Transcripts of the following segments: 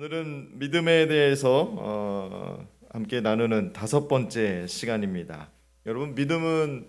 오늘은 믿음에 대해서 함께 나누는 다섯 번째 시간입니다. 여러분, 믿음은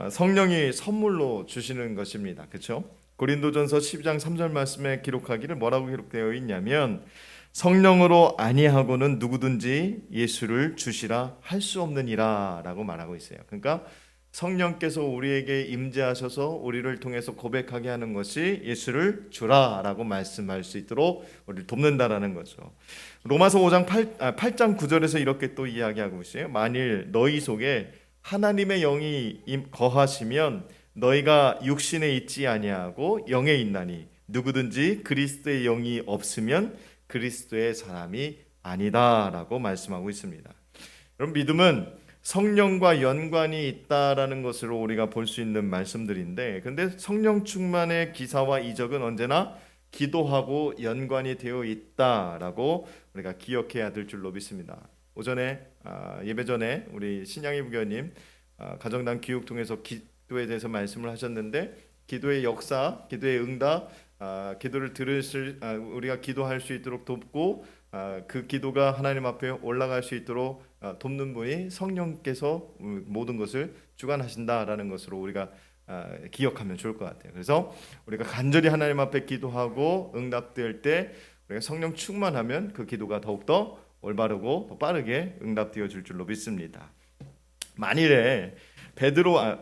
성령이 선물로 주시는 것입니다. 그렇죠? 고린도전서 12장 3절 말씀에 기록하기를 뭐라고 기록되어 있냐면, 성령으로 아니하고는 누구든지 예수를 주시라 할 수 없느니라 라고 말하고 있어요. 그러니까 성령께서 우리에게 임재하셔서 우리를 통해서 고백하게 하는 것이 예수를 주라라고 말씀할 수 있도록 우리를 돕는다라는 거죠. 로마서 8장 9절에서 이렇게 또 이야기하고 있어요. 만일 너희 속에 하나님의 영이 거하시면 너희가 육신에 있지 아니하고 영에 있나니 누구든지 그리스도의 영이 없으면 그리스도의 사람이 아니다라고 말씀하고 있습니다. 여러분, 믿음은 성령과 연관이 있다라는 것으로 우리가 볼 수 있는 말씀들인데, 근데 성령 충만의 기사와 이적은 언제나 기도하고 연관이 되어 있다라고 우리가 기억해야 될 줄로 믿습니다. 오전에 예배 전에 우리 신양희 부교님 가정당 교육 통해서 기도에 대해서 말씀을 하셨는데, 기도의 역사, 기도의 응답, 기도를 우리가 기도할 수 있도록 돕고 그 기도가 하나님 앞에 올라갈 수 있도록 돕는 분이 성령께서 모든 것을 주관하신다라는 것으로 우리가 기억하면 좋을 것 같아요. 그래서 우리가 간절히 하나님 앞에 기도하고 응답될 때 우리가 성령 충만하면 그 기도가 더욱더 올바르고 더 빠르게 응답되어 줄 줄로 믿습니다. 만일에 베드로와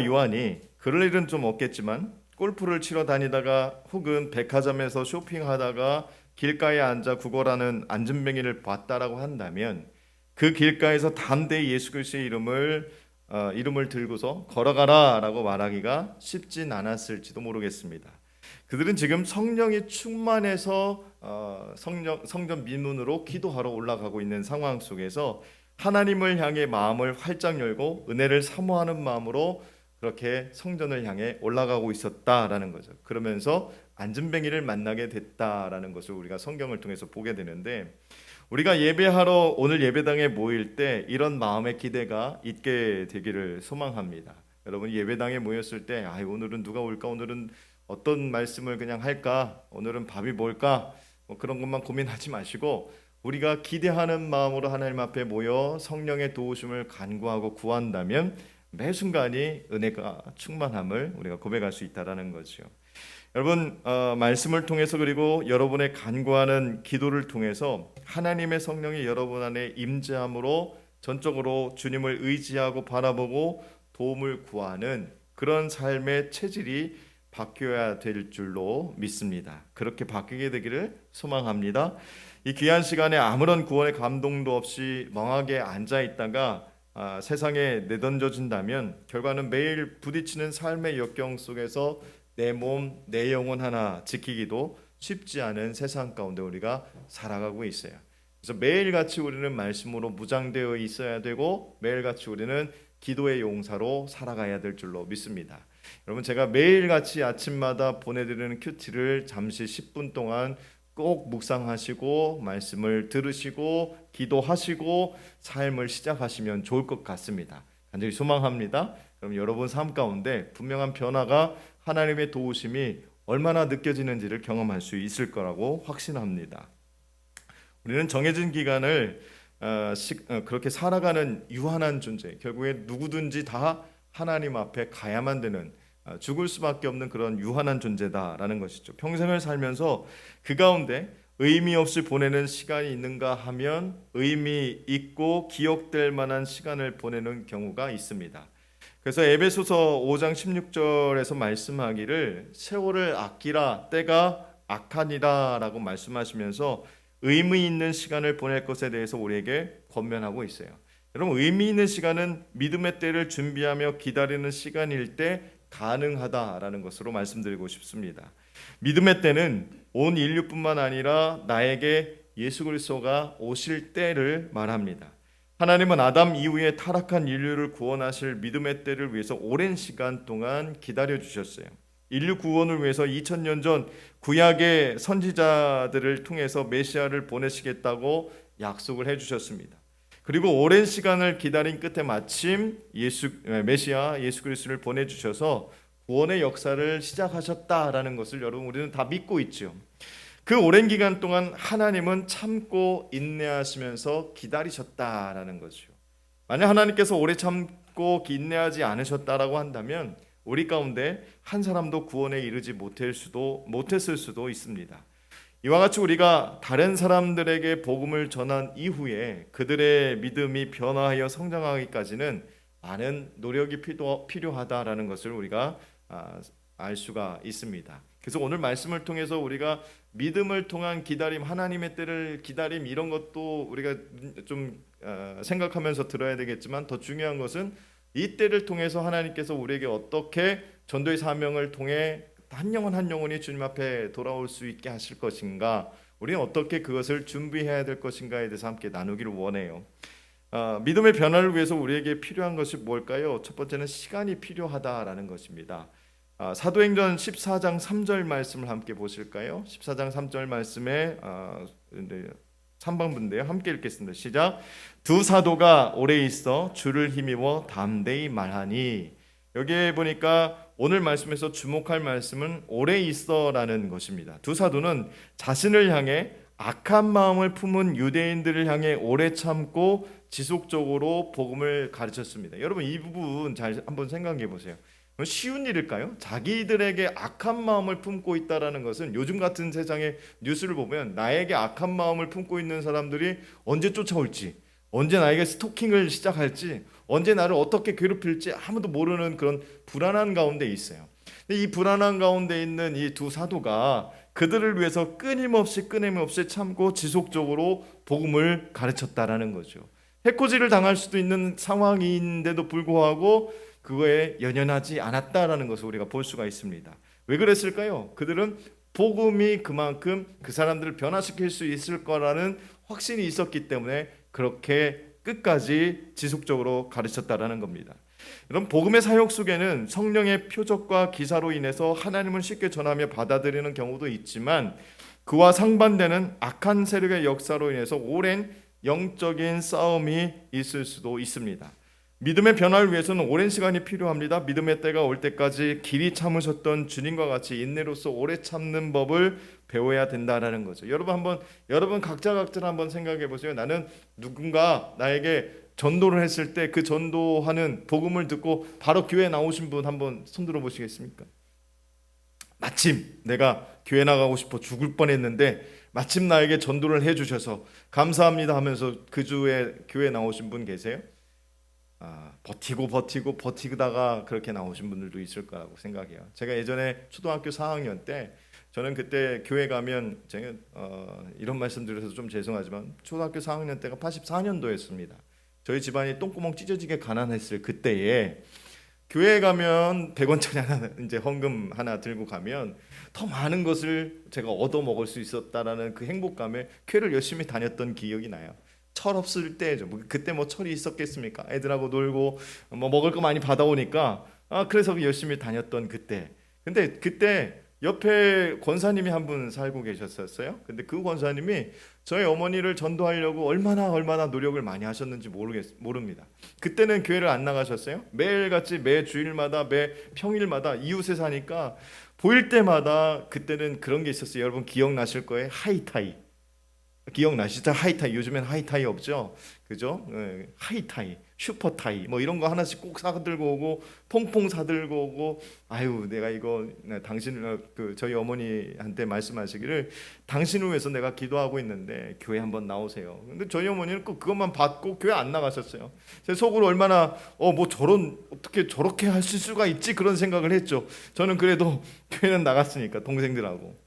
요한이 그럴 일은 좀 없겠지만 골프를 치러 다니다가 혹은 백화점에서 쇼핑하다가 길가에 앉아 구걸하는 안진뱅이를 봤다라고 한다면, 그 길가에서 담대히 예수 그리스도의 이름을 들고서 걸어가라라고 말하기가 쉽진 않았을지도 모르겠습니다. 그들은 지금 성령이 충만해서 성전 민문으로 기도하러 올라가고 있는 상황 속에서 하나님을 향해 마음을 활짝 열고 은혜를 사모하는 마음으로 그렇게 성전을 향해 올라가고 있었다라는 거죠. 그러면서 안진뱅이를 만나게 됐다라는 것을 우리가 성경을 통해서 보게 되는데, 우리가 예배하러 오늘 예배당에 모일 때 이런 마음의 기대가 있게 되기를 소망합니다. 여러분, 예배당에 모였을 때 오늘은 누가 올까? 오늘은 어떤 말씀을 그냥 할까? 오늘은 밥이 뭘까? 그런 것만 고민하지 마시고 우리가 기대하는 마음으로 하나님 앞에 모여 성령의 도우심을 간구하고 구한다면 매 순간이 은혜가 충만함을 우리가 고백할 수 있다라는 거죠. 여러분, 말씀을 통해서 그리고 여러분의 간구하는 기도를 통해서 하나님의 성령이 여러분 안에 임재함으로 전적으로 주님을 의지하고 바라보고 도움을 구하는 그런 삶의 체질이 바뀌어야 될 줄로 믿습니다. 그렇게 바뀌게 되기를 소망합니다. 이 귀한 시간에 아무런 구원의 감동도 없이 멍하게 앉아 있다가 세상에 내던져진다면 결과는 매일 부딪히는 삶의 역경 속에서 내 몸, 내 영혼 하나 지키기도 쉽지 않은 세상 가운데 우리가 살아가고 있어요. 그래서 매일같이 우리는 말씀으로 무장되어 있어야 되고 매일같이 우리는 기도의 용사로 살아가야 될 줄로 믿습니다. 여러분, 제가 매일같이 아침마다 보내드리는 큐티를 잠시 10분 동안 꼭 묵상하시고 말씀을 들으시고 기도하시고 삶을 시작하시면 좋을 것 같습니다. 간절히 소망합니다. 그럼 여러분 삶 가운데 분명한 변화가 하나님의 도우심이 얼마나 느껴지는지를 경험할 수 있을 거라고 확신합니다. 우리는 정해진 기간을 그렇게 살아가는 유한한 존재, 결국에 누구든지 다 하나님 앞에 가야만 되는 죽을 수밖에 없는 그런 유한한 존재다라는 것이죠. 평생을 살면서 그 가운데 의미 없이 보내는 시간이 있는가 하면 의미 있고 기억될 만한 시간을 보내는 경우가 있습니다. 그래서 에베소서 5장 16절에서 말씀하기를 세월을 아끼라 때가 악하니라 라고 말씀하시면서 의미 있는 시간을 보낼 것에 대해서 우리에게 권면하고 있어요. 여러분, 의미 있는 시간은 믿음의 때를 준비하며 기다리는 시간일 때 가능하다라는 것으로 말씀드리고 싶습니다. 믿음의 때는 온 인류뿐만 아니라 나에게 예수 그리스도가 오실 때를 말합니다. 하나님은 아담 이후에 타락한 인류를 구원하실 믿음의 때를 위해서 오랜 시간 동안 기다려 주셨어요. 인류 구원을 위해서 2000년 전 구약의 선지자들을 통해서 메시아를 보내시겠다고 약속을 해주셨습니다. 그리고 오랜 시간을 기다린 끝에 마침 메시아 예수 그리스도를 보내주셔서 구원의 역사를 시작하셨다라는 것을 여러분 우리는 다 믿고 있죠. 그 오랜 기간 동안 하나님은 참고 인내하시면서 기다리셨다라는 거죠. 만약 하나님께서 오래 참고 인내하지 않으셨다라고 한다면 우리 가운데 한 사람도 구원에 이르지 못했을 수도 있습니다. 이와 같이 우리가 다른 사람들에게 복음을 전한 이후에 그들의 믿음이 변화하여 성장하기까지는 많은 노력이 필요하다라는 것을 우리가 알 수가 있습니다. 그래서 오늘 말씀을 통해서 우리가 믿음을 통한 기다림, 하나님의 때를 기다림, 이런 것도 우리가 좀 생각하면서 들어야 되겠지만, 더 중요한 것은 이 때를 통해서 하나님께서 우리에게 어떻게 전도의 사명을 통해 한 영혼 한 영혼이 주님 앞에 돌아올 수 있게 하실 것인가, 우리는 어떻게 그것을 준비해야 될 것인가에 대해서 함께 나누기를 원해요. 믿음의 변화를 위해서 우리에게 필요한 것이 뭘까요? 첫 번째는 시간이 필요하다라는 것입니다. 사도행전 14장 3절 말씀을 함께 보실까요? 14장 3절 말씀에 3번인데요. 함께 읽겠습니다. 시작. 두 사도가 오래 있어 주를 힘입어 담대히 말하니. 여기에 보니까 오늘 말씀에서 주목할 말씀은 오래 있어라는 것입니다. 두 사도는 자신을 향해 악한 마음을 품은 유대인들을 향해 오래 참고 지속적으로 복음을 가르쳤습니다. 여러분, 이 부분 잘 한번 생각해 보세요. 쉬운 일일까요? 자기들에게 악한 마음을 품고 있다라는 것은, 요즘 같은 세상의 뉴스를 보면 나에게 악한 마음을 품고 있는 사람들이 언제 쫓아올지, 언제 나에게 스토킹을 시작할지, 언제 나를 어떻게 괴롭힐지 아무도 모르는 그런 불안한 가운데 있어요. 근데 이 불안한 가운데 있는 이 두 사도가 그들을 위해서 끊임없이 참고 지속적으로 복음을 가르쳤다라는 거죠. 해코지를 당할 수도 있는 상황인데도 불구하고 그거에 연연하지 않았다라는 것을 우리가 볼 수가 있습니다. 왜 그랬을까요? 그들은 복음이 그만큼 그 사람들을 변화시킬 수 있을 거라는 확신이 있었기 때문에 그렇게 끝까지 지속적으로 가르쳤다라는 겁니다. 여러분, 복음의 사역 속에는 성령의 표적과 기사로 인해서 하나님을 쉽게 전하며 받아들이는 경우도 있지만, 그와 상반되는 악한 세력의 역사로 인해서 오랜 영적인 싸움이 있을 수도 있습니다. 믿음의 변화를 위해서는 오랜 시간이 필요합니다. 믿음의 때가 올 때까지 길이 참으셨던 주님과 같이 인내로서 오래 참는 법을 배워야 된다라는 거죠. 여러분 각자 한번 생각해 보세요. 나는 누군가 나에게 전도를 했을 때 그 전도하는 복음을 듣고 바로 교회 나오신 분 한번 손들어 보시겠습니까? 마침 내가 교회 나가고 싶어 죽을 뻔했는데 마침 나에게 전도를 해주셔서 감사합니다 하면서 그 주에 교회 나오신 분 계세요? 버티다가 그렇게 나오신 분들도 있을 거라고 생각해요. 제가 예전에 초등학교 4학년 때, 저는 그때 교회 가면 제가 이런 말씀 드려서 좀 죄송하지만 초등학교 4학년 때가 84년도였습니다. 저희 집안이 똥구멍 찢어지게 가난했을 그때에 교회에 가면 100원짜리 하나, 이제 헌금 하나 들고 가면 더 많은 것을 제가 얻어 먹을 수 있었다라는 그 행복감에 교회를 열심히 다녔던 기억이 나요. 철 없을 때죠. 그때 뭐 철이 있었겠습니까? 애들하고 놀고 뭐 먹을 거 많이 받아오니까 그래서 열심히 다녔던 그때. 근데 그때 옆에 권사님이 한 분 살고 계셨었어요. 근데 그 권사님이 저희 어머니를 전도하려고 얼마나 노력을 많이 하셨는지 모릅니다. 그때는 교회를 안 나가셨어요. 매일같이 매 주일마다 매 평일마다 이웃에 사니까 보일 때마다, 그때는 그런 게 있었어요. 여러분 기억나실 거예요. 하이타이. 기억나시죠? 하이타이. 요즘엔 하이타이 없죠? 그죠? 하이타이, 슈퍼타이 뭐 이런 거 하나씩 꼭 사들고 오고, 퐁퐁 사들고 오고, 아유 내가 이거 저희 어머니한테 말씀하시기를, 당신을 위해서 내가 기도하고 있는데 교회 한번 나오세요. 근데 저희 어머니는 꼭 그것만 받고 교회 안 나가셨어요. 제 속으로 얼마나 어떻게 저렇게 하실 수가 있지, 그런 생각을 했죠. 저는 그래도 교회는 나갔으니까 동생들하고.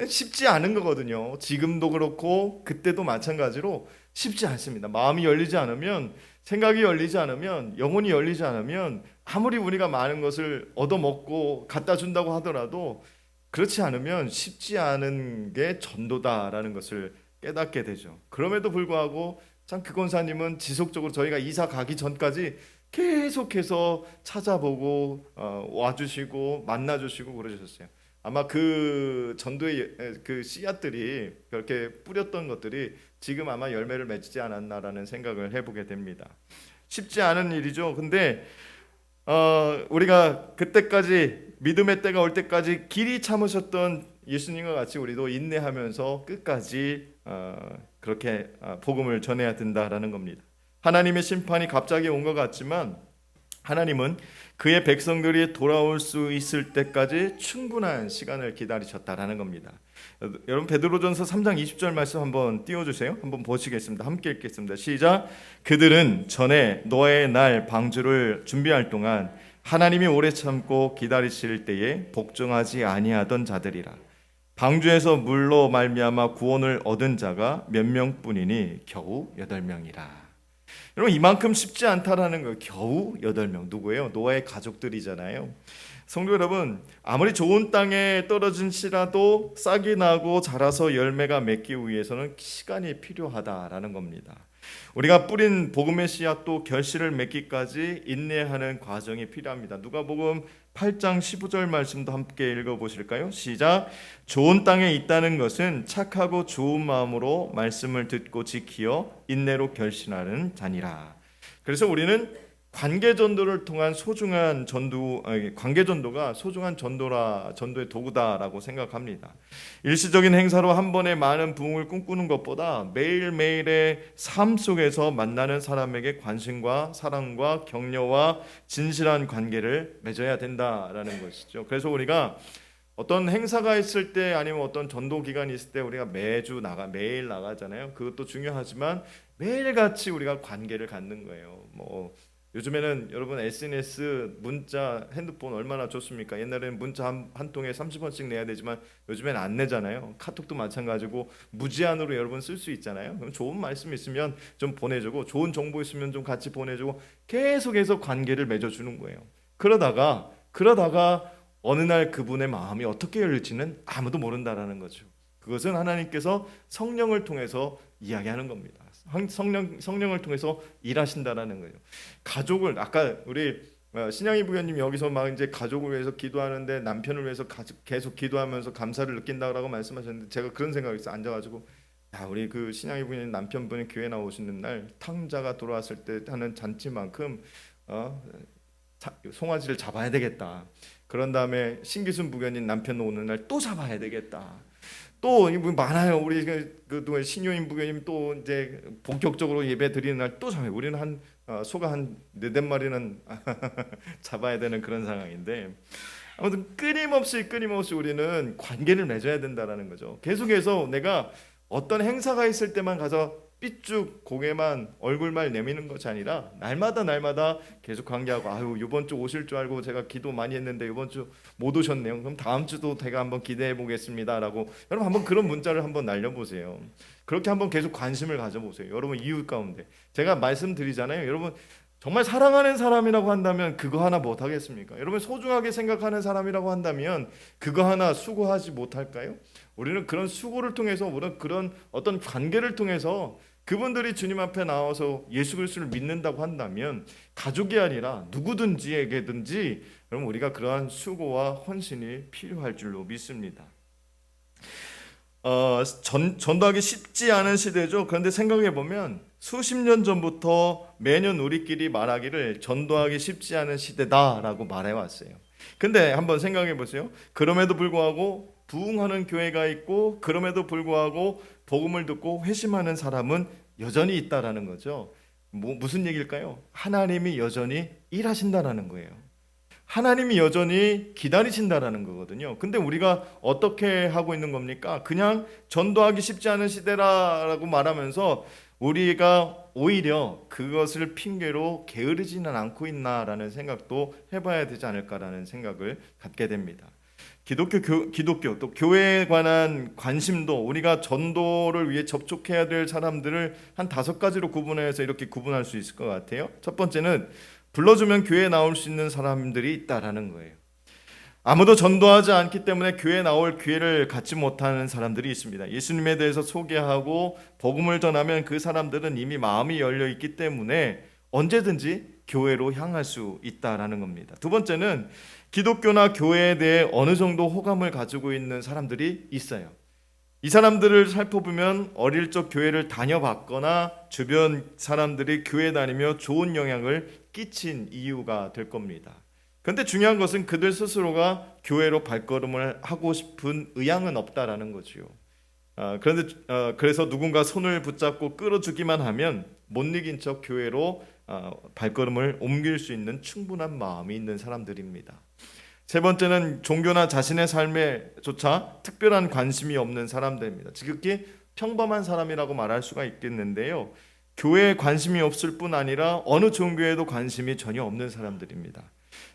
쉽지 않은 거거든요. 지금도 그렇고 그때도 마찬가지로 쉽지 않습니다. 마음이 열리지 않으면, 생각이 열리지 않으면, 영혼이 열리지 않으면 아무리 우리가 많은 것을 얻어먹고 갖다 준다고 하더라도 그렇지 않으면 쉽지 않은 게 전도다라는 것을 깨닫게 되죠. 그럼에도 불구하고 참 그 권사님은 지속적으로 저희가 이사 가기 전까지 계속해서 찾아보고 와주시고 만나주시고 그러셨어요. 아마 그 전도의 그 씨앗들이 그렇게 뿌렸던 것들이 지금 아마 열매를 맺지 않았나라는 생각을 해보게 됩니다. 쉽지 않은 일이죠. 근데 우리가 그때까지, 믿음의 때가 올 때까지 길이 참으셨던 예수님과 같이 우리도 인내하면서 끝까지 그렇게 복음을 전해야 된다라는 겁니다. 하나님의 심판이 갑자기 온 것 같지만 하나님은 그의 백성들이 돌아올 수 있을 때까지 충분한 시간을 기다리셨다라는 겁니다. 여러분 베드로전서 3장 20절 말씀 한번 띄워주세요. 한번 보시겠습니다. 함께 읽겠습니다. 시작. 그들은 전에 노아의 날 방주를 준비할 동안 하나님이 오래 참고 기다리실 때에 복종하지 아니하던 자들이라. 방주에서 물로 말미암아 구원을 얻은 자가 몇 명뿐이니 겨우 8명이라. 여러분 이만큼 쉽지 않다라는 거. 겨우 8명 누구예요? 노아의 가족들이잖아요. 성도 여러분, 아무리 좋은 땅에 떨어진 씨라도 싹이 나고 자라서 열매가 맺기 위해서는 시간이 필요하다라는 겁니다. 우리가 뿌린 복음의 씨앗도 결실을 맺기까지 인내하는 과정이 필요합니다. 누가복음 8장 15절 말씀도 함께 읽어보실까요? 시작. 좋은 땅에 있다는 것은 착하고 좋은 마음으로 말씀을 듣고 지키어 인내로 결신하는 자니라. 그래서 우리는 관계전도를 통한 소중한 관계전도가 소중한 전도의 도구다라고 생각합니다. 일시적인 행사로 한 번에 많은 부흥을 꿈꾸는 것보다 매일매일의 삶 속에서 만나는 사람에게 관심과 사랑과 격려와 진실한 관계를 맺어야 된다라는 것이죠. 그래서 우리가 어떤 행사가 있을 때 아니면 어떤 전도 기간이 있을 때 우리가 매일 나가잖아요. 그것도 중요하지만 매일같이 우리가 관계를 갖는 거예요. 요즘에는 여러분 SNS, 문자, 핸드폰 얼마나 좋습니까? 옛날에는 문자 한 통에 30원씩 내야 되지만 요즘엔 안 내잖아요. 카톡도 마찬가지고 무제한으로 여러분 쓸 수 있잖아요. 그럼 좋은 말씀 있으면 좀 보내주고 좋은 정보 있으면 좀 같이 보내주고 계속해서 관계를 맺어주는 거예요. 그러다가 어느 날 그분의 마음이 어떻게 열릴지는 아무도 모른다라는 거죠. 그것은 하나님께서 성령을 통해서 이야기하는 겁니다. 성령을 통해서 일하신다라는 거예요. 가족을 아까 우리 신양이 부교님 여기서 막 이제 가족을 위해서 기도하는데 남편을 위해서 계속 기도하면서 감사를 느낀다라고 말씀하셨는데 제가 그런 생각이 있어요. 앉아가지고 우리 그 신양이 부교님 남편분이 교회 나오시는 날 탕자가 돌아왔을 때 하는 잔치만큼 송아지를 잡아야 되겠다. 그런 다음에 신기순 부교님 남편 오는 날 또 잡아야 되겠다. 또 많아요. 우리 그 신효인 부교님 또 이제 본격적으로 예배 드리는 날 또 잡아요. 우리는 소가 한 4-5마리는 잡아야 되는 그런 상황인데 아무튼 끊임없이 우리는 관계를 맺어야 된다라는 거죠. 계속해서 내가 어떤 행사가 있을 때만 가서 삐쭉 고개만 얼굴만 내미는 것이 아니라 날마다 계속 관계하고 이번 주 오실 줄 알고 제가 기도 많이 했는데 이번 주 못 오셨네요. 그럼 다음 주도 제가 한번 기대해 보겠습니다라고 여러분 한번 그런 문자를 한번 날려보세요. 그렇게 한번 계속 관심을 가져보세요. 여러분 이웃 가운데 제가 말씀드리잖아요. 여러분 정말 사랑하는 사람이라고 한다면 그거 하나 못 하겠습니까? 여러분 소중하게 생각하는 사람이라고 한다면 그거 하나 수고하지 못할까요? 우리는 그런 수고를 통해서 우리는 그런 어떤 관계를 통해서 그분들이 주님 앞에 나와서 예수 그리스도를 믿는다고 한다면 가족이 아니라 누구든지에게든지 여러분 우리가 그러한 수고와 헌신이 필요할 줄로 믿습니다. 전도하기 쉽지 않은 시대죠. 그런데 생각해 보면 수십 년 전부터 매년 우리끼리 말하기를 전도하기 쉽지 않은 시대다라고 말해왔어요. 근데 한번 생각해 보세요. 그럼에도 불구하고 부흥하는 교회가 있고 그럼에도 불구하고 복음을 듣고 회심하는 사람은 여전히 있다라는 거죠. 무슨 얘기일까요? 하나님이 여전히 일하신다라는 거예요. 하나님이 여전히 기다리신다라는 거거든요. 근데 우리가 어떻게 하고 있는 겁니까? 그냥 전도하기 쉽지 않은 시대라고 말하면서 우리가 오히려 그것을 핑계로 게으르지는 않고 있나라는 생각도 해봐야 되지 않을까라는 생각을 갖게 됩니다. 기독교 또 교회에 관한 관심도 우리가 전도를 위해 접촉해야 될 사람들을 한 5가지로 구분해서 이렇게 구분할 수 있을 것 같아요. 첫 번째는 불러주면 교회에 나올 수 있는 사람들이 있다라는 거예요. 아무도 전도하지 않기 때문에 교회에 나올 기회를 갖지 못하는 사람들이 있습니다. 예수님에 대해서 소개하고 복음을 전하면 그 사람들은 이미 마음이 열려 있기 때문에 언제든지 교회로 향할 수 있다라는 겁니다. 두 번째는 기독교나 교회에 대해 어느 정도 호감을 가지고 있는 사람들이 있어요. 이 사람들을 살펴보면 어릴 적 교회를 다녀봤거나 주변 사람들이 교회 다니며 좋은 영향을 끼친 이유가 될 겁니다. 그런데 중요한 것은 그들 스스로가 교회로 발걸음을 하고 싶은 의향은 없다라는 거지요. 그래서 누군가 손을 붙잡고 끌어주기만 하면 못 이긴 척 교회로 발걸음을 옮길 수 있는 충분한 마음이 있는 사람들입니다. 세 번째는 종교나 자신의 삶에조차 특별한 관심이 없는 사람들입니다. 지극히 평범한 사람이라고 말할 수가 있겠는데요. 교회에 관심이 없을 뿐 아니라 어느 종교에도 관심이 전혀 없는 사람들입니다.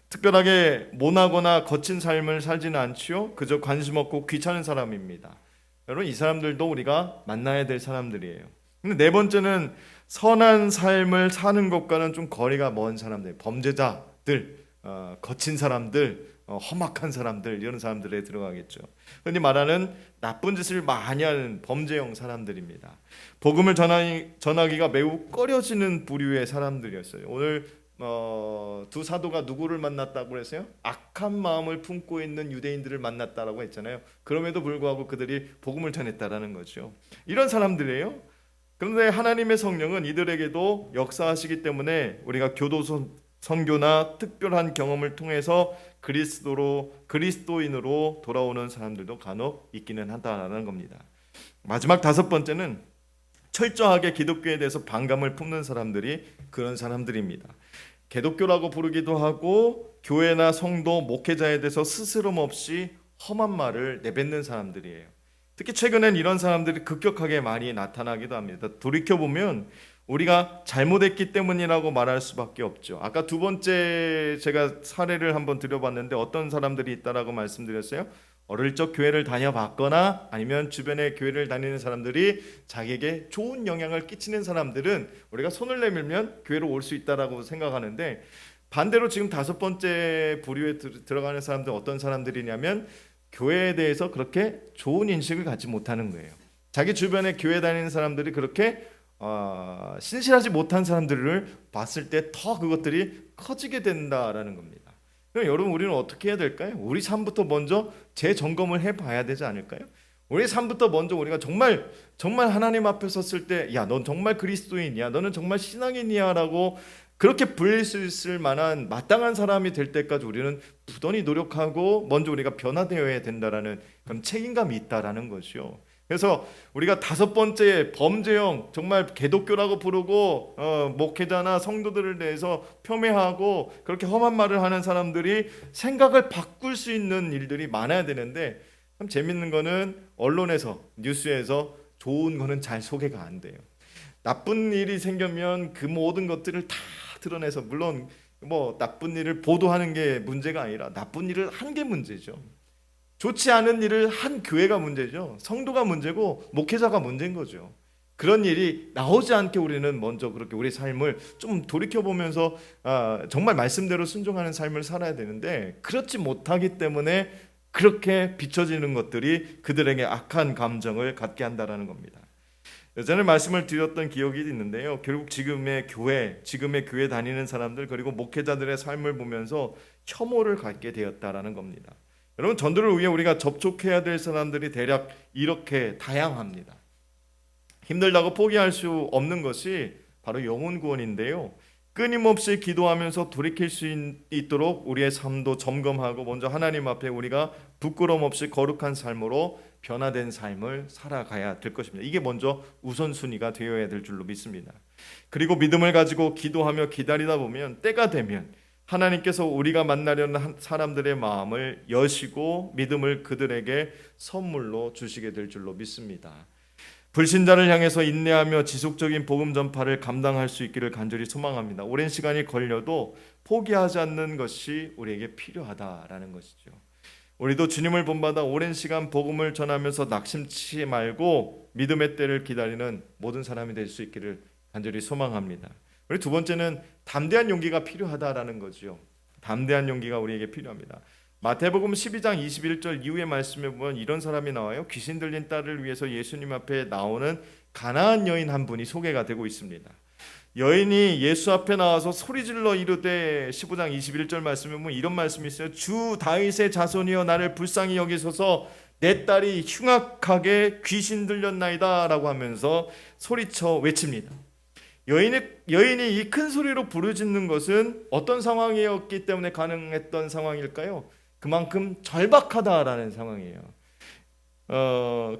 특별하게 모나거나 거친 삶을 살지는 않지요. 그저 관심 없고 귀찮은 사람입니다. 여러분, 이 사람들도 우리가 만나야 될 사람들이에요. 근데 네 번째는 선한 삶을 사는 것과는 좀 거리가 먼 사람들, 범죄자들, 거친 사람들, 험악한 사람들, 이런 사람들에 들어가겠죠. 흔히 말하는 나쁜 짓을 많이 하는 범죄형 사람들입니다. 복음을 전하기가 매우 꺼려지는 부류의 사람들이었어요. 오늘 두 사도가 누구를 만났다고 그랬어요? 악한 마음을 품고 있는 유대인들을 만났다라고 했잖아요. 그럼에도 불구하고 그들이 복음을 전했다라는 거죠. 이런 사람들이에요. 그런데 하나님의 성령은 이들에게도 역사하시기 때문에 우리가 교도소 선교나 특별한 경험을 통해서 그리스도인으로 돌아오는 사람들도 간혹 있기는 하다라는 겁니다. 마지막 다섯 번째는 철저하게 기독교에 대해서 반감을 품는 사람들이 그런 사람들입니다. 기독교라고 부르기도 하고 교회나 성도, 목회자에 대해서 스스럼 없이 험한 말을 내뱉는 사람들이에요. 특히 최근엔 이런 사람들이 급격하게 많이 나타나기도 합니다. 돌이켜보면 우리가 잘못했기 때문이라고 말할 수밖에 없죠. 아까 두 번째 제가 사례를 한번 드려봤는데 어떤 사람들이 있다라고 말씀드렸어요? 어릴 적 교회를 다녀봤거나 아니면 주변에 교회를 다니는 사람들이 자기에게 좋은 영향을 끼치는 사람들은 우리가 손을 내밀면 교회로 올 수 있다라고 생각하는데, 반대로 지금 다섯 번째 부류에 들어가는 사람들은 어떤 사람들이냐면 교회에 대해서 그렇게 좋은 인식을 갖지 못하는 거예요. 자기 주변에 교회 다니는 사람들이 그렇게 신실하지 못한 사람들을 봤을 때 더 그것들이 커지게 된다라는 겁니다. 그럼 여러분, 우리는 어떻게 해야 될까요? 우리 삶부터 먼저 재점검을 해봐야 되지 않을까요? 우리 삶부터 먼저 우리가 정말 하나님 앞에 섰을 때, 야, 넌 정말 그리스도인이야, 너는 정말 신앙인이야라고 그렇게 불릴 수 있을 만한 마땅한 사람이 될 때까지 우리는 부단히 노력하고 먼저 우리가 변화되어야 된다라는 그런 책임감이 있다라는 것이요. 그래서 우리가 다섯 번째 범죄형, 정말 기독교라고 부르고 목회자나 성도들을 대해서 폄훼하고 그렇게 험한 말을 하는 사람들이 생각을 바꿀 수 있는 일들이 많아야 되는데, 참 재밌는 거는 언론에서, 뉴스에서 좋은 거는 잘 소개가 안 돼요. 나쁜 일이 생기면 그 모든 것들을 다 드러내서, 물론 뭐 나쁜 일을 보도하는 게 문제가 아니라 나쁜 일을 한 게 문제죠. 좋지 않은 일을 한 교회가 문제죠. 성도가 문제고 목회자가 문제인 거죠. 그런 일이 나오지 않게 우리는 먼저 그렇게 우리 삶을 좀 돌이켜보면서 정말 말씀대로 순종하는 삶을 살아야 되는데, 그렇지 못하기 때문에 그렇게 비춰지는 것들이 그들에게 악한 감정을 갖게 한다는 겁니다. 예전에 말씀을 드렸던 기억이 있는데요. 결국 지금의 교회 다니는 사람들, 그리고 목회자들의 삶을 보면서 혐오를 갖게 되었다라는 겁니다. 여러분, 전도를 위해 우리가 접촉해야 될 사람들이 대략 이렇게 다양합니다. 힘들다고 포기할 수 없는 것이 바로 영혼 구원인데요. 끊임없이 기도하면서 돌이킬 수 있도록 우리의 삶도 점검하고 먼저 하나님 앞에 우리가 부끄럼 없이 거룩한 삶으로 변화된 삶을 살아가야 될 것입니다. 이게 먼저 우선순위가 되어야 될 줄로 믿습니다. 그리고 믿음을 가지고 기도하며 기다리다 보면 때가 되면 하나님께서 우리가 만나려는 사람들의 마음을 여시고 믿음을 그들에게 선물로 주시게 될 줄로 믿습니다. 불신자를 향해서 인내하며 지속적인 복음 전파를 감당할 수 있기를 간절히 소망합니다. 오랜 시간이 걸려도 포기하지 않는 것이 우리에게 필요하다라는 것이죠. 우리도 주님을 본받아 오랜 시간 복음을 전하면서 낙심치 말고 믿음의 때를 기다리는 모든 사람이 될 수 있기를 간절히 소망합니다. 우리 두 번째는 담대한 용기가 필요하다라는 거죠. 담대한 용기가 우리에게 필요합니다. 마태복음 12장 21절 이후의 말씀에 보면 이런 사람이 나와요. 귀신 들린 딸을 위해서 예수님 앞에 나오는 가나안 여인 한 분이 소개가 되고 있습니다. 여인이 예수 앞에 나와서 소리질러 이르되, 15장 21절 말씀에 보면 이런 말씀이 있어요. 주 다윗의 자손이여 나를 불쌍히 여기소서, 내 딸이 흉악하게 귀신 들렸나이다 라고 하면서 소리쳐 외칩니다. 여인이 이 큰 소리로 부르짖는 것은 어떤 상황이었기 때문에 가능했던 상황일까요? 그만큼 절박하다라는 상황이에요.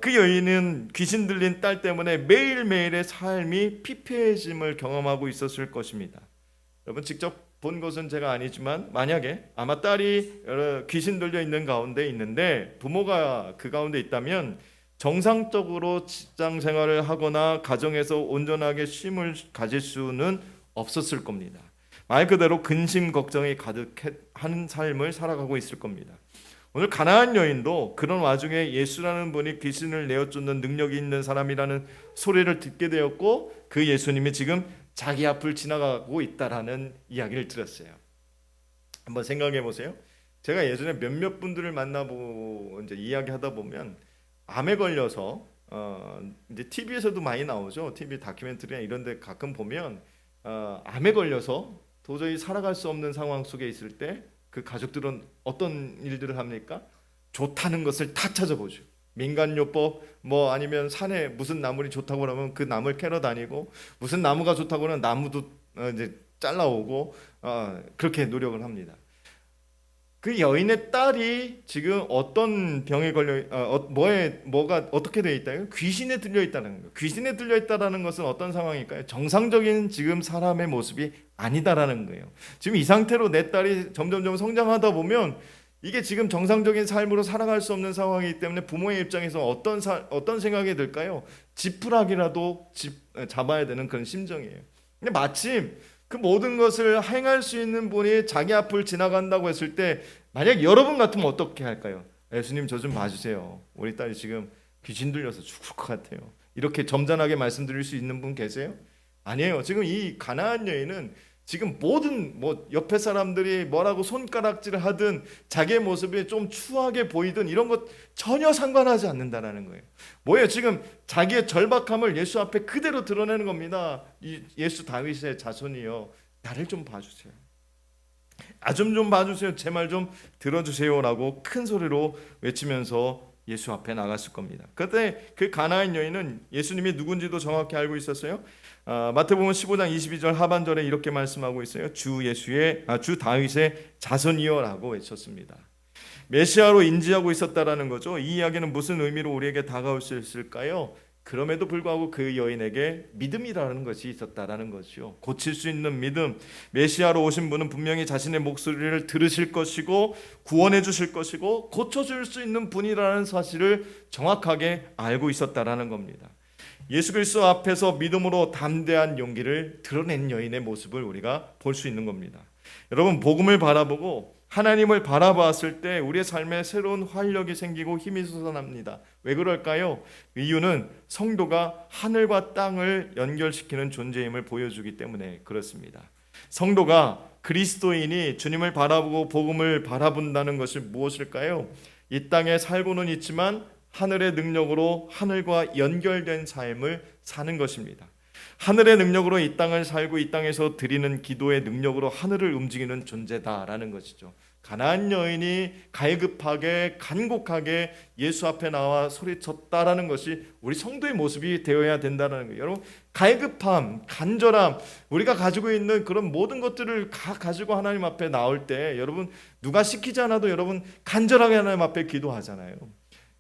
그 여인은 귀신 들린 딸 때문에 매일매일의 삶이 피폐해짐을 경험하고 있었을 것입니다. 여러분 직접 본 것은 제가 아니지만 만약에 아마 딸이 귀신 들려 있는 가운데 있는데 부모가 그 가운데 있다면 정상적으로 직장 생활을 하거나 가정에서 온전하게 쉼을 가질 수는 없었을 겁니다. 말 그대로 근심 걱정이 가득한 삶을 살아가고 있을 겁니다. 오늘 가나안 여인도 그런 와중에 예수라는 분이 귀신을 내어쫓는 능력이 있는 사람이라는 소리를 듣게 되었고 그 예수님이 지금 자기 앞을 지나가고 있다라는 이야기를 들었어요. 한번 생각해 보세요. 제가 예전에 몇몇 분들을 만나보고 이제 이야기하다 보면 암에 걸려서 이제 TV에서도 많이 나오죠. TV 다큐멘터리나 이런 데 가끔 보면 암에 걸려서 도저히 살아갈 수 없는 상황 속에 있을 때 그 가족들은 어떤 일들을 합니까? 좋다는 것을 다 찾아보죠. 민간요법 뭐 아니면 산에 무슨 나물이 좋다고 그러면 그 나물 캐러 다니고 무슨 나무가 좋다고 하면 나무도 이제 잘라오고 그렇게 노력을 합니다. 그 여인의 딸이 지금 어떤 병에 걸려 뭐가 어떻게 되어 있다요? 귀신에 들려 있다는 거예요. 귀신에 들려 있다라는 것은 어떤 상황일까요? 정상적인 지금 사람의 모습이 아니다라는 거예요. 지금 이 상태로 내 딸이 점점점 성장하다 보면 이게 지금 정상적인 삶으로 살아갈 수 없는 상황이기 때문에 부모의 입장에서 어떤 생각이 들까요? 지푸라기라도 잡아야 되는 그런 심정이에요. 근데 마침 그 모든 것을 행할 수 있는 분이 자기 앞을 지나간다고 했을 때 만약 여러분 같으면 어떻게 할까요? 예수님 저 좀 봐주세요. 우리 딸이 지금 귀신 들려서 죽을 것 같아요. 이렇게 점잖하게 말씀드릴 수 있는 분 계세요? 아니에요. 지금 이 가나안 여인은 지금 모든 옆에 사람들이 뭐라고 손가락질을 하든 자기의 모습이 좀 추하게 보이든 이런 것 전혀 상관하지 않는다라는 거예요. 뭐예요? 지금 자기의 절박함을 예수 앞에 그대로 드러내는 겁니다. 이 예수 다윗의 자손이요, 나를 좀 봐주세요. 좀 봐주세요. 제 말 좀 들어주세요라고 큰 소리로 외치면서 예수 앞에 나갔을 겁니다. 그때 그 가나안 여인은 예수님이 누군지도 정확히 알고 있었어요. 마태복음 15장 22절 하반절에 이렇게 말씀하고 있어요. 주 다윗의 자손이여라고 외쳤습니다. 메시아로 인지하고 있었다라는 거죠. 이 이야기는 무슨 의미로 우리에게 다가올 수 있을까요? 그럼에도 불구하고 그 여인에게 믿음이라는 것이 있었다라는 것이요. 고칠 수 있는 믿음. 메시아로 오신 분은 분명히 자신의 목소리를 들으실 것이고 구원해 주실 것이고 고쳐줄 수 있는 분이라는 사실을 정확하게 알고 있었다라는 겁니다. 예수 그리스도 앞에서 믿음으로 담대한 용기를 드러낸 여인의 모습을 우리가 볼 수 있는 겁니다. 여러분 복음을 바라보고 하나님을 바라봤을 때 우리의 삶에 새로운 활력이 생기고 힘이 솟아납니다. 왜 그럴까요? 이유는 성도가 하늘과 땅을 연결시키는 존재임을 보여주기 때문에 그렇습니다. 성도가 그리스도인이 주님을 바라보고 복음을 바라본다는 것이 무엇일까요? 이 땅에 살고는 있지만 하늘의 능력으로 하늘과 연결된 삶을 사는 것입니다. 하늘의 능력으로 이 땅을 살고 이 땅에서 드리는 기도의 능력으로 하늘을 움직이는 존재다라는 것이죠. 가나안 여인이 갈급하게 간곡하게 예수 앞에 나와 소리쳤다라는 것이 우리 성도의 모습이 되어야 된다는 거예요. 여러분 갈급함, 간절함, 우리가 가지고 있는 그런 모든 것들을 가지고 하나님 앞에 나올 때 여러분 누가 시키지 않아도 여러분 간절하게 하나님 앞에 기도하잖아요.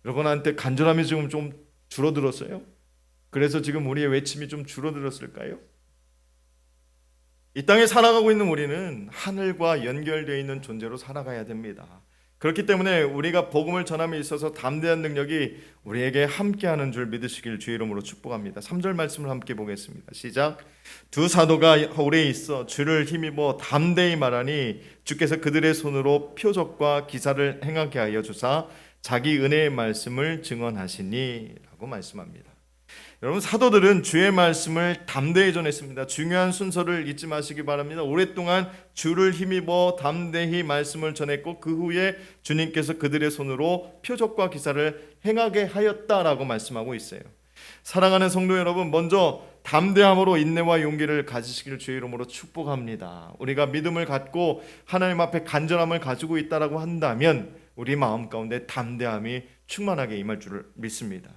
여러분한테 간절함이 지금 좀 줄어들었어요? 그래서 지금 우리의 외침이 좀 줄어들었을까요? 이 땅에 살아가고 있는 우리는 하늘과 연결되어 있는 존재로 살아가야 됩니다. 그렇기 때문에 우리가 복음을 전함에 있어서 담대한 능력이 우리에게 함께하는 줄 믿으시길 주의 이름으로 축복합니다. 3절 말씀을 함께 보겠습니다. 시작. 두 사도가 오래 있어 주를 힘입어 담대히 말하니 주께서 그들의 손으로 표적과 기사를 행하게 하여 주사 자기 은혜의 말씀을 증언하시니 라고 말씀합니다. 여러분 사도들은 주의 말씀을 담대히 전했습니다. 중요한 순서를 잊지 마시기 바랍니다. 오랫동안 주를 힘입어 담대히 말씀을 전했고 그 후에 주님께서 그들의 손으로 표적과 기사를 행하게 하였다라고 말씀하고 있어요. 사랑하는 성도 여러분, 먼저 담대함으로 인내와 용기를 가지시기를 주의 이름으로 축복합니다. 우리가 믿음을 갖고 하나님 앞에 간절함을 가지고 있다라고 한다면 우리 마음 가운데 담대함이 충만하게 임할 줄을 믿습니다.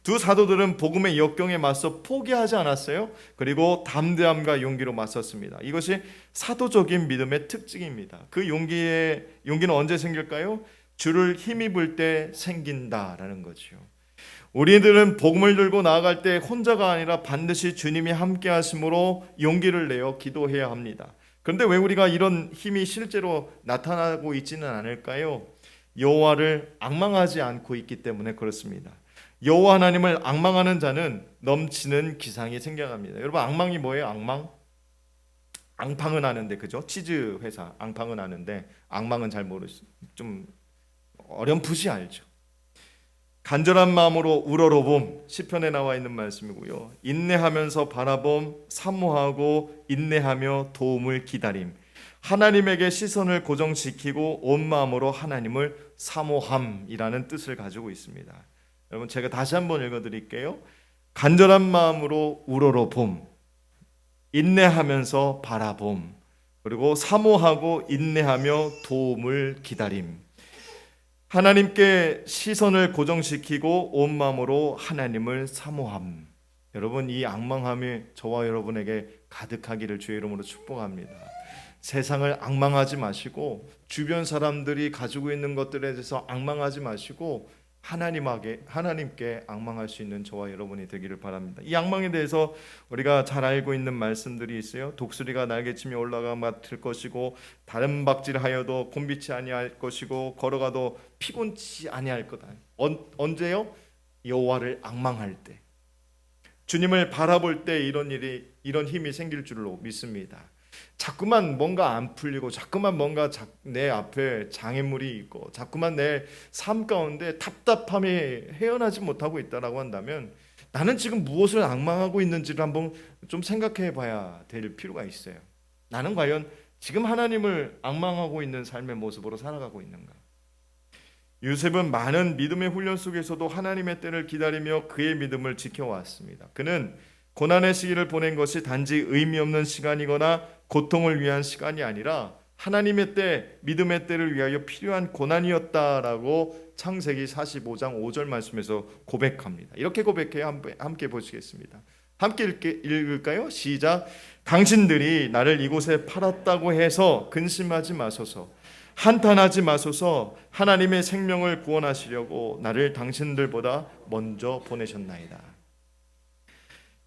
두 사도들은 복음의 역경에 맞서 포기하지 않았어요. 그리고 담대함과 용기로 맞섰습니다. 이것이 사도적인 믿음의 특징입니다. 그 용기는 언제 생길까요? 주를 힘입을 때 생긴다라는 거죠. 우리들은 복음을 들고 나아갈 때 혼자가 아니라 반드시 주님이 함께 하심으로 용기를 내어 기도해야 합니다. 그런데 왜 우리가 이런 힘이 실제로 나타나고 있지는 않을까요? 여호와를 앙망하지 않고 있기 때문에 그렇습니다. 여호와 하나님을 앙망하는 자는 넘치는 기상이 생겨납니다. 여러분, 앙망이 뭐예요? 앙팡은 아는데, 그죠? 치즈 회사 앙팡은 아는데 앙망은 잘 모르죠. 좀 어렴풋이 알죠. 간절한 마음으로 우러러봄, 시편에 나와 있는 말씀이고요. 인내하면서 바라봄, 사모하고 인내하며 도움을 기다림. 하나님에게 시선을 고정시키고 온 마음으로 하나님을 사모함이라는 뜻을 가지고 있습니다. 여러분, 제가 다시 한번 읽어드릴게요. 간절한 마음으로 우러러봄, 인내하면서 바라봄, 그리고 사모하고 인내하며 도움을 기다림. 하나님께 시선을 고정시키고 온 마음으로 하나님을 사모함. 여러분, 이 앙망함이 저와 여러분에게 가득하기를 주의 이름으로 축복합니다. 세상을 앙망하지 마시고 주변 사람들이 가지고 있는 것들에 대해서 앙망하지 마시고 하나님께 앙망할 수 있는 저와 여러분이 되기를 바랍니다. 이 앙망에 대해서 우리가 잘 알고 있는 말씀들이 있어요. 독수리가 날개치며 올라가 맡을 것이고 다른 박질하여도 곤비치 아니할 것이고 걸어가도 피곤치 아니할 거다. 언제요? 여호와를 앙망할 때, 주님을 바라볼 때 이런 힘이 생길 줄로 믿습니다. 자꾸만 뭔가 안 풀리고 자꾸만 뭔가 내 앞에 장애물이 있고 자꾸만 내 삶 가운데 답답함이 헤어나지 못하고 있다라고 한다면 나는 지금 무엇을 앙망하고 있는지를 한번 좀 생각해 봐야 될 필요가 있어요. 나는 과연 지금 하나님을 앙망하고 있는 삶의 모습으로 살아가고 있는가? 요셉은 많은 믿음의 훈련 속에서도 하나님의 때를 기다리며 그의 믿음을 지켜왔습니다. 그는 고난의 시기를 보낸 것이 단지 의미 없는 시간이거나 고통을 위한 시간이 아니라 하나님의 때, 믿음의 때를 위하여 필요한 고난이었다라고 창세기 45장 5절 말씀에서 고백합니다. 이렇게 고백해요. 함께 보시겠습니다. 함께 읽을까요? 시작. 당신들이 나를 이곳에 팔았다고 해서 근심하지 마소서. 한탄하지 마소서. 하나님의 생명을 구원하시려고 나를 당신들보다 먼저 보내셨나이다.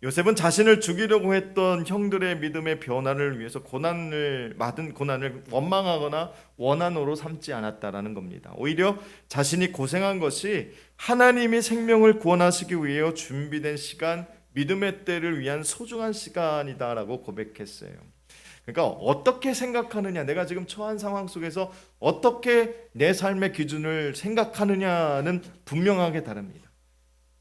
요셉은 자신을 죽이려고 했던 형들의 믿음의 변화를 위해서 받은 고난을 원망하거나 원한으로 삼지 않았다라는 겁니다. 오히려 자신이 고생한 것이 하나님이 생명을 구원하시기 위해 준비된 시간, 믿음의 때를 위한 소중한 시간이다라고 고백했어요. 그러니까 어떻게 생각하느냐, 내가 지금 처한 상황 속에서 어떻게 내 삶의 기준을 생각하느냐는 분명하게 다릅니다.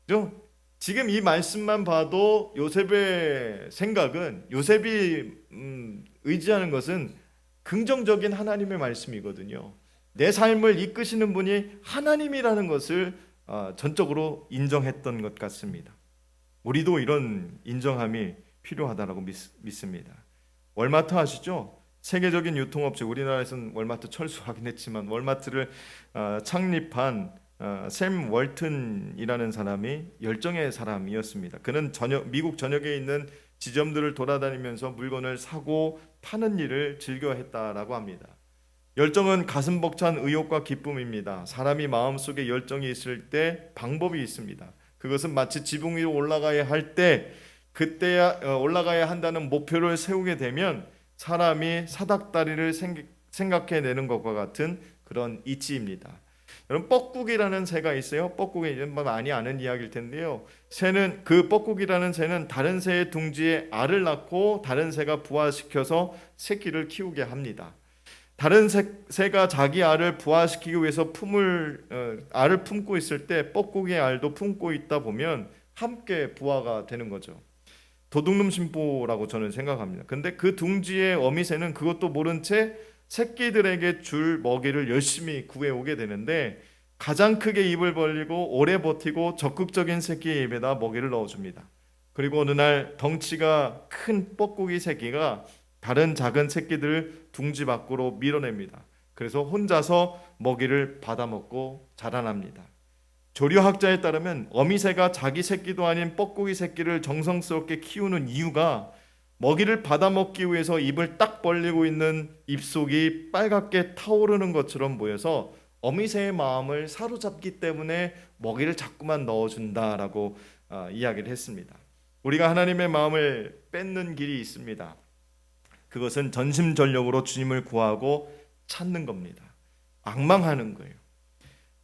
그죠? 지금 이 말씀만 봐도 요셉의 생각은, 요셉이 의지하는 것은 긍정적인 하나님의 말씀이거든요. 내 삶을 이끄시는 분이 하나님이라는 것을 전적으로 인정했던 것 같습니다. 우리도 이런 인정함이 필요하다고 믿습니다. 월마트 아시죠? 세계적인 유통업체, 우리나라에서는 월마트 철수하긴 했지만 월마트를 창립한 샘 월튼이라는 사람이 열정의 사람이었습니다. 그는 미국 전역에 있는 지점들을 돌아다니면서 물건을 사고 파는 일을 즐겨했다라고 합니다. 열정은 가슴 벅찬 의욕과 기쁨입니다. 사람이 마음속에 열정이 있을 때 방법이 있습니다. 그것은 마치 지붕 위로 올라가야 할 때 그때야 올라가야 한다는 목표를 세우게 되면 사람이 사닥다리를 생각해내는 것과 같은 그런 이치입니다. 여러분, 뻐꾸기라는 새가 있어요. 뻐꾸기 많이 아는 이야기일 텐데요. 그 뻐꾸기라는 새는 다른 새의 둥지에 알을 낳고 다른 새가 부화시켜서 새끼를 키우게 합니다. 다른 새가 자기 알을 부화시키기 위해서 알을 품고 있을 때 뻐꾸기의 알도 품고 있다 보면 함께 부화가 되는 거죠. 도둑놈 심보라고 저는 생각합니다. 근데 그 둥지의 어미새는 그것도 모른 채 새끼들에게 줄 먹이를 열심히 구해오게 되는데 가장 크게 입을 벌리고 오래 버티고 적극적인 새끼의 입에다 먹이를 넣어줍니다. 그리고 어느 날 덩치가 큰 뻐꾸기 새끼가 다른 작은 새끼들을 둥지 밖으로 밀어냅니다. 그래서 혼자서 먹이를 받아먹고 자라납니다. 조류학자에 따르면 어미새가 자기 새끼도 아닌 뻐꾸기 새끼를 정성스럽게 키우는 이유가 먹이를 받아먹기 위해서 입을 딱 벌리고 있는 입속이 빨갛게 타오르는 것처럼 보여서 어미새의 마음을 사로잡기 때문에 먹이를 자꾸만 넣어준다라고 이야기를 했습니다. 우리가 하나님의 마음을 뺏는 길이 있습니다. 그것은 전심전력으로 주님을 구하고 찾는 겁니다. 앙망하는 거예요.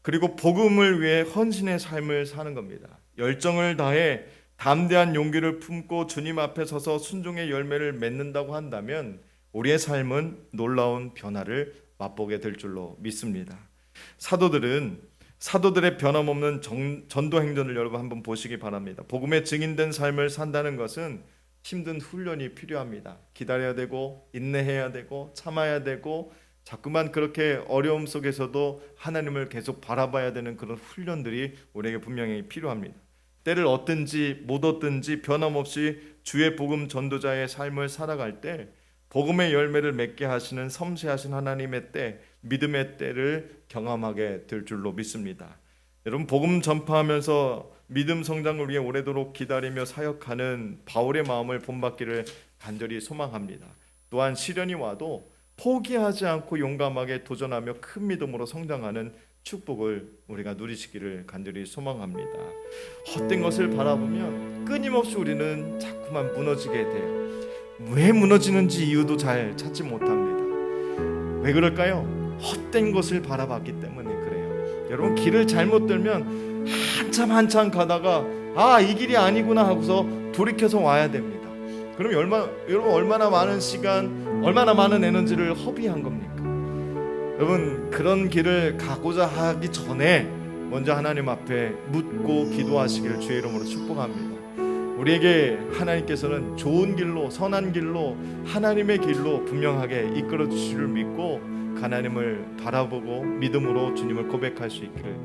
그리고 복음을 위해 헌신의 삶을 사는 겁니다. 열정을 다해 담대한 용기를 품고 주님 앞에 서서 순종의 열매를 맺는다고 한다면 우리의 삶은 놀라운 변화를 맛보게 될 줄로 믿습니다. 사도들의 변함없는 전도 행전을 여러분 한번 보시기 바랍니다. 복음에 증인된 삶을 산다는 것은 힘든 훈련이 필요합니다. 기다려야 되고 인내해야 되고 참아야 되고 자꾸만 그렇게 어려움 속에서도 하나님을 계속 바라봐야 되는 그런 훈련들이 우리에게 분명히 필요합니다. 때를 얻든지 못 얻든지 변함없이 주의 복음 전도자의 삶을 살아갈 때 복음의 열매를 맺게 하시는 섬세하신 하나님의 때, 믿음의 때를 경험하게 될 줄로 믿습니다. 여러분, 복음 전파하면서 믿음 성장을 위해 오래도록 기다리며 사역하는 바울의 마음을 본받기를 간절히 소망합니다. 또한 시련이 와도 포기하지 않고 용감하게 도전하며 큰 믿음으로 성장하는 축복을 우리가 누리시기를 간절히 소망합니다. 헛된 것을 바라보면 끊임없이 우리는 자꾸만 무너지게 돼요. 왜 무너지는지 이유도 잘 찾지 못합니다. 왜 그럴까요? 헛된 것을 바라봤기 때문에 그래요. 여러분, 길을 잘못 들면 한참 가다가 이 길이 아니구나 하고서 돌이켜서 와야 됩니다. 그럼 여러분 얼마나 많은 시간, 얼마나 많은 에너지를 허비한 겁니까? 여러분, 그런 길을 가고자 하기 전에 먼저 하나님 앞에 묻고 기도하시기를 주의 이름으로 축복합니다. 우리에게 하나님께서는 좋은 길로, 선한 길로, 하나님의 길로 분명하게 이끌어 주실 줄 믿고 하나님을 바라보고 믿음으로 주님을 고백할 수 있기를